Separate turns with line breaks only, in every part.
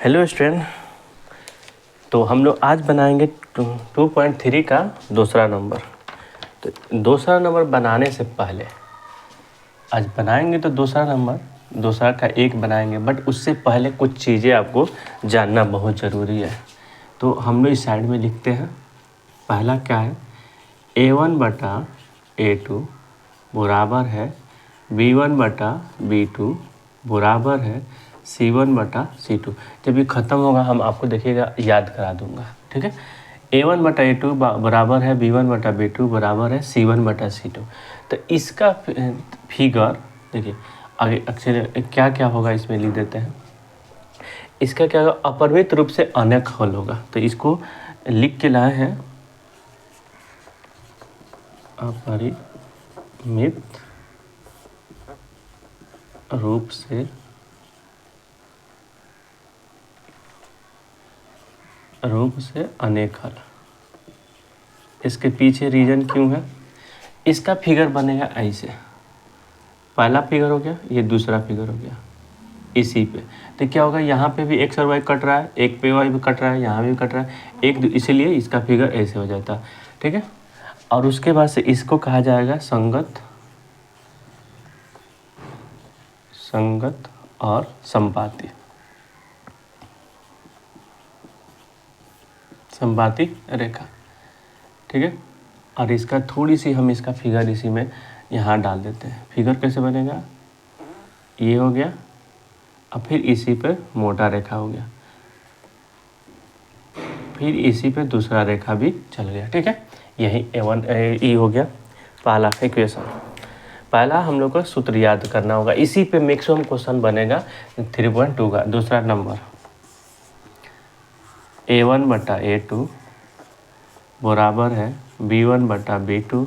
Hello student. तो हम लोग आज बनाएंगे 2.3 का दूसरा नंबर। तो दूसरा नंबर बनाने से पहले आज बनाएंगे तो दूसरा नंबर दूसरा का एक बनाएंगे, बट उससे पहले कुछ चीज़ें आपको जानना बहुत ज़रूरी है। तो हम लोग इस साइड में लिखते हैं। पहला क्या है, A1 बटा A2 बराबर है B1 बटा B2 बराबर है C1 बटा C2। जब ये ख़त्म होगा हम आपको देखिएगा याद करा दूंगा, ठीक है। A1 बटा A2 बराबर है B1 बटा B2 बराबर है C1 बटा C2। तो इसका फिगर देखिए आगे अक्सर क्या क्या होगा इसमें लिख देते हैं। इसका क्या होगा, अपरिमित रूप से अनेक हल होगा। तो इसको लिख के लाए हैं, अपरिमित रूप से अनेक हल। इसके पीछे रीजन क्यों है, इसका फिगर बनेगा ऐसे। पहला फिगर हो गया, ये दूसरा फिगर हो गया इसी पे। तो क्या होगा, यहाँ पे भी एक्स और वाई कट रहा है, एक पे वाई भी कट रहा है, यहाँ भी कट रहा है एक, इसीलिए इसका फिगर ऐसे हो जाता है, ठीक है। और उसके बाद से इसको कहा जाएगा संगत और संपाती रेखा, ठीक है। और इसका थोड़ी सी हम इसका फिगर इसी में यहाँ डाल देते हैं। फिगर कैसे बनेगा, ये हो गया और फिर इसी पे मोटा रेखा हो गया, फिर इसी पे दूसरा रेखा भी चल गया, ठीक है। यही A1 हो गया पहला इक्वेशन। पहला हम लोग को सूत्र याद करना होगा, इसी पे मैक्सिमम क्वेश्चन बनेगा 3.2 का दूसरा नंबर। A1 बटा A2 बराबर है B1 बटा B2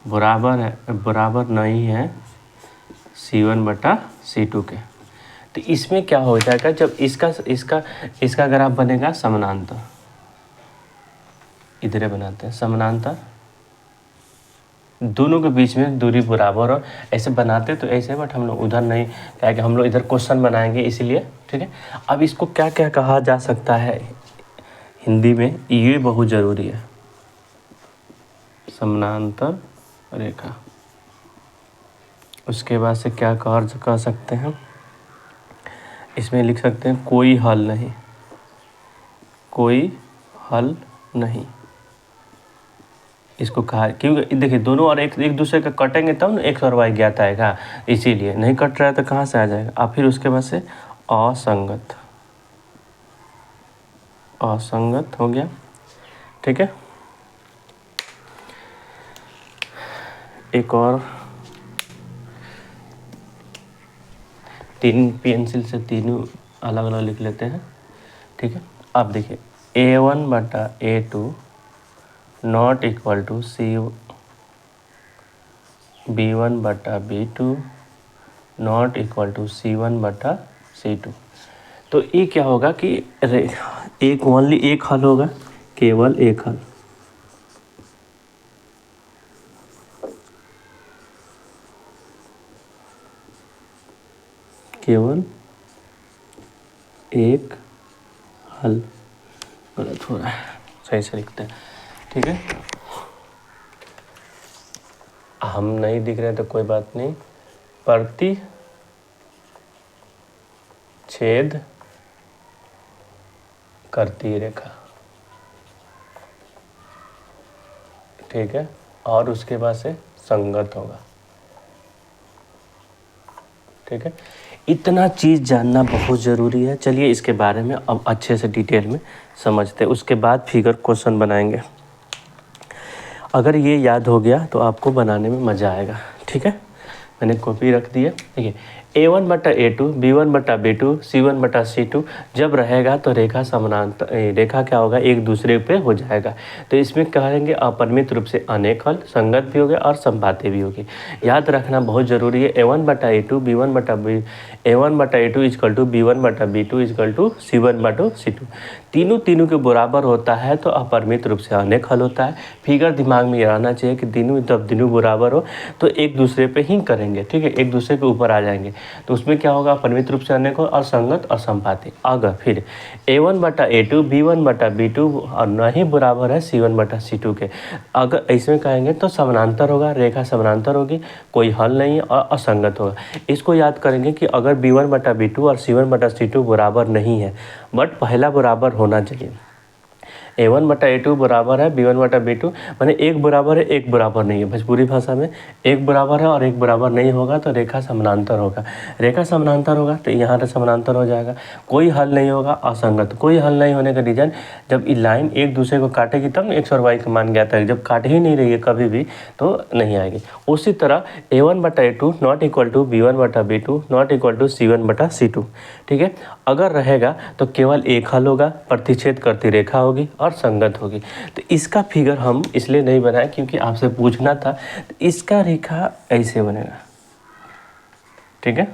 बराबर नहीं है C1 बटा C2 के। तो इसमें क्या हो जाएगा, जब इसका ग्राफ बनेगा समानांतर, इधर बनाते हैं समानांतर, दोनों के बीच में दूरी बराबर हो, ऐसे बनाते तो ऐसे, बट हम लोग उधर नहीं, क्या कि हम लोग इधर क्वेश्चन बनाएंगे इसीलिए, ठीक है। अब इसको क्या क्या कहा जा सकता है हिंदी में, ये बहुत ज़रूरी है। समानांतर रेखा, उसके बाद से क्या कह सकते हैं, इसमें लिख सकते हैं कोई हल नहीं। इसको कहा, क्योंकि देखिए दोनों और एक दूसरे का कटेंगे तब ना एक्स और वाई ज्ञात आएगा, इसीलिए नहीं कट रहा है तो कहाँ से आ जाएगा। और फिर उसके बाद से असंगत हो गया, ठीक है। एक और 3 पेंसिल से तीनों अलग अलग लिख लेते हैं, ठीक है। अब देखिए A1 बटा A2 not equal to B1 बटा B2 not equal to C1 बटा C2। तो ये क्या होगा कि एक ओनली एक हल होगा, केवल एक हल, केवल एक हल। गलत हो रहा है, सही से लिखते हैं, ठीक है। हम नहीं दिख रहे तो कोई बात नहीं, प्रतिच्छेद करती रेखा, ठीक है। और उसके बाद से संगत होगा, ठीक है। इतना चीज़ जानना बहुत ज़रूरी है। चलिए इसके बारे में अब अच्छे से डिटेल में समझते हैं, उसके बाद फिगर क्वेश्चन बनाएंगे। अगर ये याद हो गया तो आपको बनाने में मज़ा आएगा, ठीक है। मैंने कॉपी रख दी है, देखिए A1 बटा A2 B1 बटा B2 C1 बटा C2 जब रहेगा तो रेखा समानांतर, रेखा क्या होगा, एक दूसरे पे हो जाएगा। तो इसमें कहेंगे अपरिमित रूप से अनेक हल, संगत भी होगा और संपाती भी होगी। याद रखना बहुत ज़रूरी है। A1 बटा A2 B1 बटा A2 इजकल टू B1 बटा B2 इजकल टू C1 बटा C2। तीनों के बराबर होता है तो अपरिमित रूप से अनेक हल होता है। फिगर दिमाग में रहना चाहिए कि जब तीनों बराबर हो तो एक दूसरे पे ही करेंगे, ठीक है, एक दूसरे के ऊपर आ जाएंगे। तो उसमें क्या होगा, परिमित रूप से अनेक हो और संगत और संपाती। अगर फिर A1/A2 B1/B2 और न ही बराबर है C1/C2 के, अगर इसमें कहेंगे तो समानांतर होगा, रेखा समानांतर होगी, कोई हल नहीं है और असंगत होगा। इसको याद करेंगे कि अगर B1/B2 और C1/C2 बराबर नहीं है बट पहला बराबर होना चाहिए। A1/A2 बराबर है B1/B2, माने एक बराबर है एक बराबर नहीं है। भोजपुरी भाषा में एक बराबर है और एक बराबर नहीं होगा तो रेखा समानांतर होगा। रेखा समानांतर होगा तो यहाँ से समानांतर हो जाएगा। कोई हल नहीं होगा, असंगत। कोई हल नहीं होने का रीज़न, जब ये लाइन एक दूसरे को काटेगी तब ना एक्स और वाई का मान ज्ञात है। जब काट ही नहीं रही है कभी भी तो नहीं आएगी। उसी तरह A1/A2 not equal to B1/B2 not equal to C1/C2। ठीक है, अगर रहेगा तो केवल एक हल होगा, प्रतिच्छेद करती रेखा होगी और संगत होगी। तो इसका फिगर हम इसलिए नहीं बनाए क्योंकि आपसे पूछना था। तो इसका रेखा ऐसे बनेगा, ठीक है,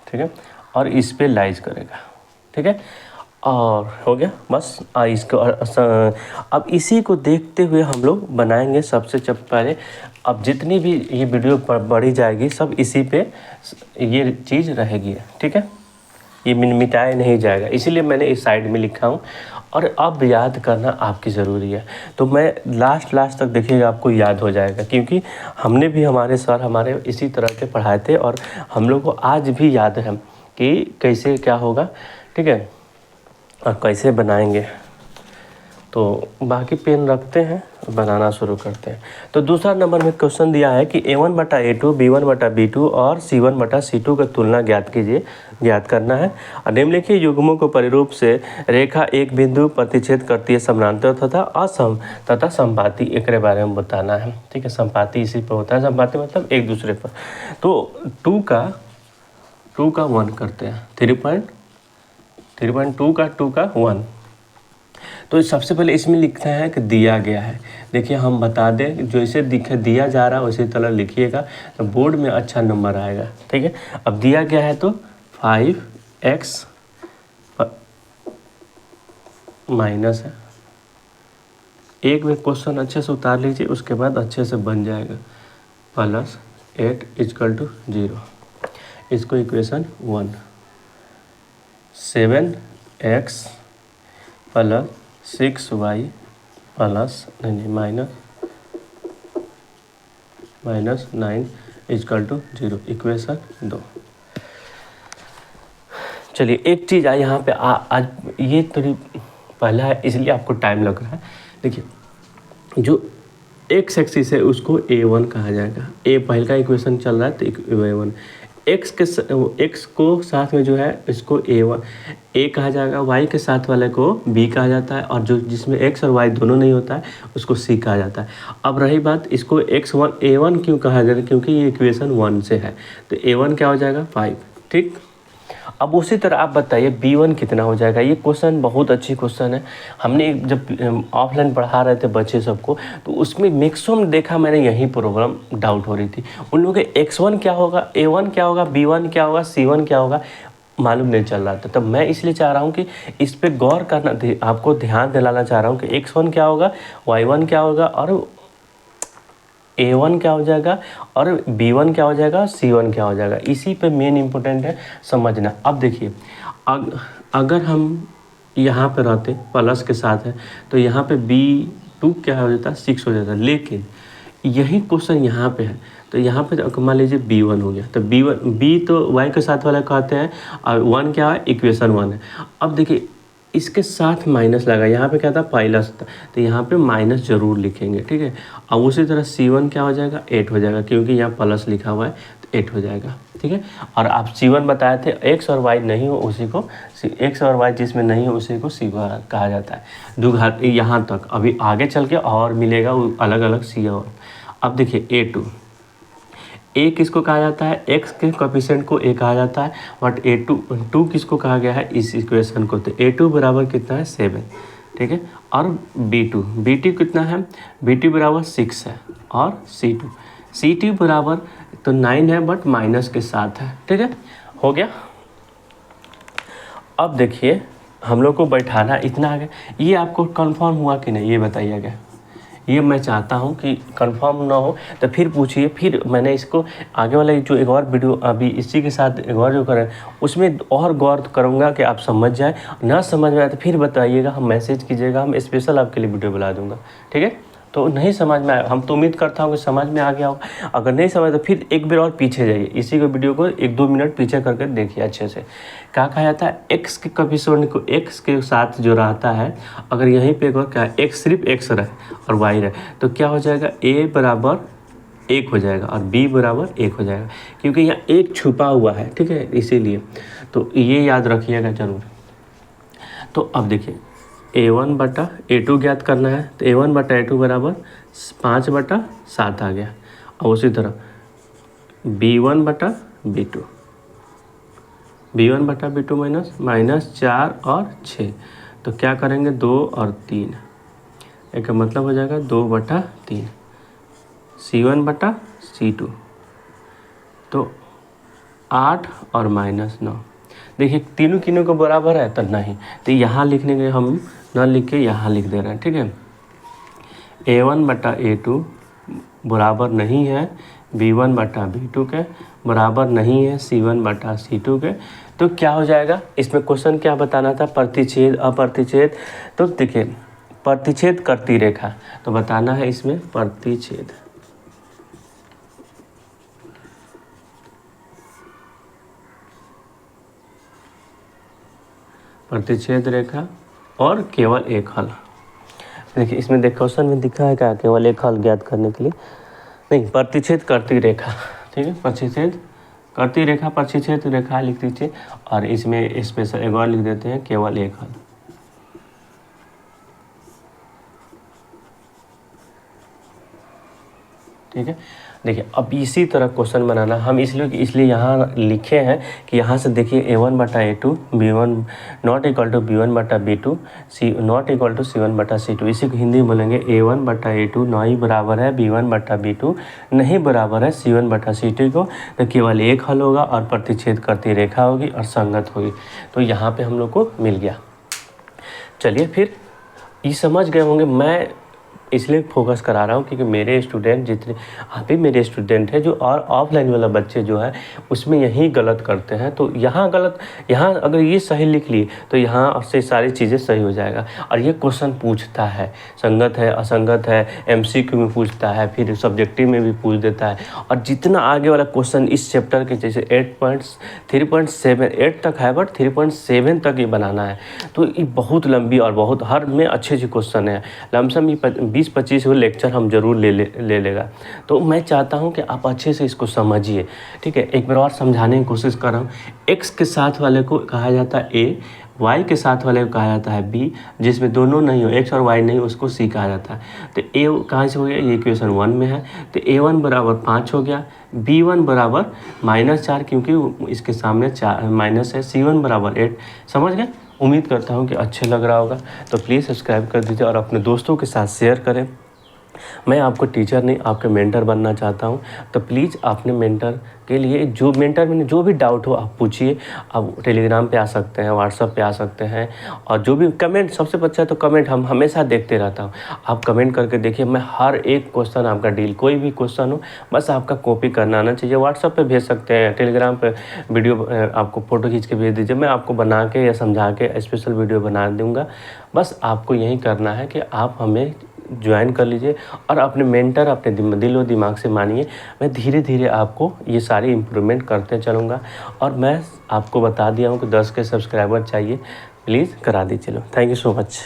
ठीक है, और इस पे लाइज करेगा। ठीक है, और हो गया बस। इसको अब इसी को देखते हुए हम लोग बनाएंगे सबसे पहले। अब जितनी भी ये वीडियो बढ़ी जाएगी सब इसी पे ये चीज़ रहेगी। ठीक है, ये मिटाया नहीं जाएगा, इसीलिए मैंने इस साइड में लिखा हूँ। और अब याद करना आपकी ज़रूरी है, तो मैं लास्ट तक देखिएगा, आपको याद हो जाएगा। क्योंकि हमने भी, हमारे सर हमारे इसी तरह के पढ़ाए थे और हम लोग को आज भी याद है कि कैसे क्या होगा। ठीक है, और कैसे बनाएंगे। तो बाकी पेन रखते हैं, बनाना शुरू करते हैं। तो दूसरा नंबर में क्वेश्चन दिया है कि A1/A2 B1/B2 और C1/C2 का तुलना ज्ञात कीजिए, ज्ञात करना है। और निम्नलिखित युग्मों को परिरूप से रेखा एक बिंदु प्रतिच्छेद करती है, समानांतर तथा संपाती, एक बारे में बताना है। ठीक है, संपाती इसी पर होता है, संपाती मतलब एक दूसरे पर। तो 2 का 1 करते हैं, 3.2 का 2 का 1। तो सबसे पहले इसमें लिखते हैं कि दिया गया है। देखिए हम बता दें, जो इसे दिया जा रहा है उसी तरह लिखिएगा तो बोर्ड में अच्छा नंबर आएगा। ठीक है, अब दिया गया है तो 5x माइनस है, एक में क्वेश्चन अच्छे से उतार लीजिए, उसके बाद अच्छे से बन जाएगा, प्लस 8 इक्वल टू 0। इसको equation 1, 7x plus 6y plus minus 9 equal to 0, equation 2। चलिए एक चीज़ यहाँ पे आज ये थोड़ी पहला है इसलिए आपको टाइम लग रहा है। देखिए जो x एक्सिस है उसको A1 कहा जाएगा। ए पहले का इक्वेशन चल रहा है तो A1, x को साथ में जो है इसको A कहा जाएगा, y के साथ वाले को b कहा जाता है, और जो जिसमें x और y दोनों नहीं होता है उसको c कहा जाता है। अब रही बात, इसको A1 क्यों कहा जाएगा, क्योंकि ये इक्वेशन 1 से है, तो A1 क्या हो जाएगा 5। ठीक, अब उसी तरह आप बताइए B1 कितना हो जाएगा। ये क्वेश्चन बहुत अच्छी क्वेश्चन है। हमने जब ऑफलाइन पढ़ा रहे थे बच्चे सबको तो उसमें मैक्सिमम देखा मैंने यही प्रॉब्लम डाउट हो रही थी। उन लोगों के x1 क्या होगा, A1 क्या होगा, B1 क्या होगा, C1 क्या होगा, मालूम नहीं चल रहा था। तब मैं इसलिए चाह रहा हूँ कि इस पर गौर करना, आपको ध्यान दिलाना चाह रहा हूँ कि x1 क्या होगा, y1 क्या होगा और A1 क्या हो जाएगा और B1 क्या हो जाएगा, C1 क्या हो जाएगा। इसी पे मेन इम्पोर्टेंट है समझना। अब देखिए अगर हम यहाँ पे रहते प्लस के साथ है तो यहाँ पे B2 क्या हो जाता है 6 हो जाता है, लेकिन यही क्वेश्चन यहाँ पे है तो यहाँ पे मान लीजिए B1 हो गया, तो B तो y के साथ वाला कहते हैं और 1 क्या है, इक्वेशन 1 है। अब देखिए इसके साथ माइनस लगा, यहाँ पे क्या था प्लस था, तो यहाँ पे माइनस जरूर लिखेंगे। ठीक है, अब उसी तरह C1 क्या हो जाएगा 8 हो जाएगा, क्योंकि यहाँ प्लस लिखा हुआ है तो 8 हो जाएगा। ठीक है, और आप C1 बताए थे, x और y नहीं हो उसी को x और y जिसमें नहीं हो उसी को C कहा जाता है। दुघात यहाँ तक, अभी आगे चल के और मिलेगा अलग अलग C। और अब देखिए A2, ए किसको कहा जाता है, x के कोएफिशिएंट को ए कहा जाता है, बट A2 किसको कहा गया है, इस इक्वेशन को। तो A2 बराबर कितना है 7। ठीक है, और B2 कितना है, B2 बराबर 6 है, और C2 बराबर तो 9 है बट माइनस के साथ है। ठीक है, हो गया। अब देखिए हम लोग को बैठाना इतना आ गया, ये आपको कंफर्म हुआ कि नहीं ये बताइएगा। ये मैं चाहता हूँ कि कंफर्म ना हो तो फिर पूछिए, फिर मैंने इसको आगे वाला जो एक और वीडियो अभी इसी के साथ एक और जो करें उसमें और गौर करूँगा कि आप समझ जाए, ना समझ में आए तो फिर बताइएगा, हम मैसेज कीजिएगा, हम स्पेशल आपके लिए वीडियो बना दूँगा, ठीक है। तो नहीं समझ में आया, हम तो उम्मीद करता हूँ कि समझ में आ गया हो। अगर नहीं समझ तो फिर एक बार और पीछे जाइए, इसी को वीडियो को 1-2 मिनट पीछे करके देखिए अच्छे से। क्या कहा जाता है, एक्स के कोएफिशिएंट को एक्स के साथ जो रहता है, अगर यहीं पे अगर क्या एक्स सिर्फ एक्स रहे और वाई रहे तो क्या हो जाएगा, ए बराबर 1 हो जाएगा और बी बराबर 1 हो जाएगा, क्योंकि यहाँ 1 छुपा हुआ है, ठीक है, इसीलिए। तो ये याद रखिएगा जरूर। तो अब देखिए A1/A2 ज्ञात करना है, तो A1/A2 बराबर 5/7 आ गया। और उसी तरह B1/B2 -4 और 6, तो क्या करेंगे 2 और 3, एक मतलब हो जाएगा 2/3। C1/C2 तो 8 और -9, देखिए तीनों किनों को बराबर है तो नहीं, तो यहाँ लिखने के हम ना लिख के यहाँ लिख दे रहे हैं, ठीक है। A1/A2 बराबर नहीं है B1/B2 के, बराबर नहीं है C1/C2 के, तो क्या हो जाएगा, इसमें क्वेश्चन क्या बताना था, प्रतिच्छेद अप्रतिच्छेद। तो देखिए प्रतिच्छेद करती रेखा, तो बताना है इसमें प्रतिच्छेद, प्रतिच्छेद रेखा और केवल एक हल। देखिए इसमें देख क्वेश्चन में दिखा है क्या, केवल एक हल ज्ञात करने के लिए, नहीं प्रतिच्छेद करती रेखा, ठीक है, प्रतिच्छेद करती रेखा, प्रतिच्छेद रेखा लिख दीजिए, और इसमें स्पेशल एक और लिख देते हैं केवल एक हल। ठीक है, देखिए अब इसी तरह क्वेश्चन बनाना हम इसलिए यहाँ लिखे हैं कि यहाँ से देखिए A1/A2 B1 not equal to B1/B2 C not equal to C1/C2, इसी को हिंदी में बोलेंगे A1/A2 नहीं बराबर है B1/B2, नहीं बराबर है C1/C2 को, तो केवल एक हल होगा और प्रतिच्छेद करती रेखा होगी और संगत होगी। तो यहाँ पे हम लोग को मिल गया। चलिए फिर ये समझ गए होंगे, मैं इसलिए फोकस करा रहा हूँ क्योंकि मेरे स्टूडेंट जितने आप भी मेरे स्टूडेंट हैं जो और ऑफलाइन वाला बच्चे जो है उसमें यही गलत करते हैं, तो यहाँ गलत, यहाँ अगर ये सही लिख लिए तो यहाँ से सारी चीज़ें सही हो जाएगा। और ये क्वेश्चन पूछता है, संगत है असंगत है, MCQ में पूछता है, फिर सब्जेक्टिव में भी पूछ देता है। और जितना आगे वाला क्वेश्चन इस चैप्टर के जैसे 3.7 तक है, बट 3.7 तक ये बनाना है, तो ये बहुत लंबी और बहुत हर में अच्छे क्वेश्चन है। लमसम ये 20-25 लेक्चर हम जरूर ले लेगा। तो मैं चाहता हूं कि आप अच्छे से इसको समझिए, ठीक है। एक बार और समझाने की कोशिश कर रहा हूँ। एक्स के साथ वाले को कहा जाता है ए, वाई के साथ वाले को कहा जाता है बी, जिसमें दोनों नहीं हो, एक्स और वाई नहीं, उसको सी कहा जाता है। तो ए कहाँ से हो गया, ये इक्वेशन 1 में है, तो A1 बराबर 5 हो गया, B1 बराबर -4 क्योंकि इसके सामने माइनस है, C1 बराबर 8। समझ गए? उम्मीद करता हूँ कि अच्छे लग रहा होगा, तो प्लीज़ सब्सक्राइब कर दीजिए और अपने दोस्तों के साथ शेयर करें। मैं आपको टीचर नहीं, आपके मेंटर बनना चाहता हूं, तो प्लीज़ अपने मेंटर के लिए जो मेंटर में जो भी डाउट हो आप पूछिए। आप टेलीग्राम पे आ सकते हैं, व्हाट्सएप पे आ सकते हैं, और जो भी कमेंट, सबसे अच्छा तो कमेंट हम हमेशा देखते रहता हूं। आप कमेंट करके देखिए, मैं हर एक क्वेश्चन आपका डील, कोई भी क्वेश्चन हो बस आपका कॉपी करना आना चाहिए। व्हाट्सएप पे भेज सकते हैं, टेलीग्राम पे वीडियो आपको फ़ोटो खींच के भेज दीजिए, मैं आपको बना के या समझा के स्पेशल वीडियो बना दूँगा। बस आपको यही करना है कि आप हमें ज्वाइन कर लीजिए और अपने मेंटर अपने दिल और दिमाग से मानिए। मैं धीरे धीरे आपको ये सारी इम्प्रूवमेंट करते चलूँगा, और मैं आपको बता दिया हूँ कि 10 के सब्सक्राइबर चाहिए, प्लीज़ करा दीजिए। चलो, थैंक यू सो मच।